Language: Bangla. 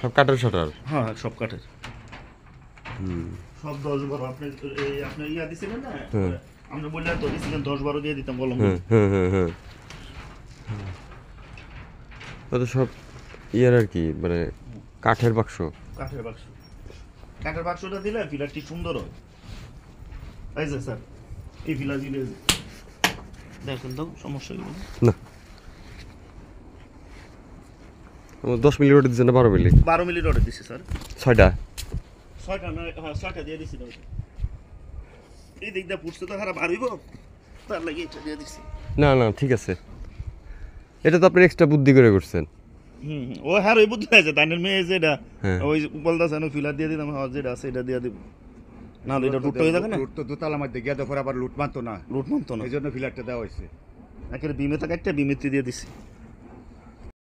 সব কাঠের শাটার। হ্যাঁ সব কাঠের। সব 10-12 আপনি এই আপনি ইয়া দিছিলেন না, আমরা বললাম তো দিছিলেন 10-12 দিয়ে দিতাম কলম। হ্যাঁ তো সব ইয়ার আর কি, মানে কাঠের বাক্স। কাঠের বাক্স, কাঠের বাক্সটা দিলে পিলারটি সুন্দর হয়। এই যে স্যার এই পিলার দিলে দেখেন তো সমস্যা কি না, 10 মিলি রড দিচ্ছেন না 12 মিলি? 12 মিলি রড দিছি স্যার। 6টা 6টা না, হ্যাঁ 6টা দিয়ে দিছি। এই দিক দিয়ে পুষতে তো খারাপ আর হইব, তার লাগে এটা দিয়ে দিছি। না ঠিক আছে, এটা তো আপনি এক্সট্রা বুদ্ধি করে করছেন। ও হ্যাঁ ওই বুদ্ধি আছে, তাইনের মেয়ে যেটা হ্যাঁ। ওই বলতেছে না ফিলার দিয়ে দিলাম, হ্যাঁ যেটা আছে এটা দিয়ে দিব, না এটা লুট হয়ে যাবে না। লুট তো দোতলা মধ্যে গিয়ে দেখো আবার লুট মানতো না, লুট মানতো না, এই জন্য ফিলারটা দেওয়া হয়েছে। একেবারে বিমে থাকা একটা বিমিত্রি দিয়ে দিছি।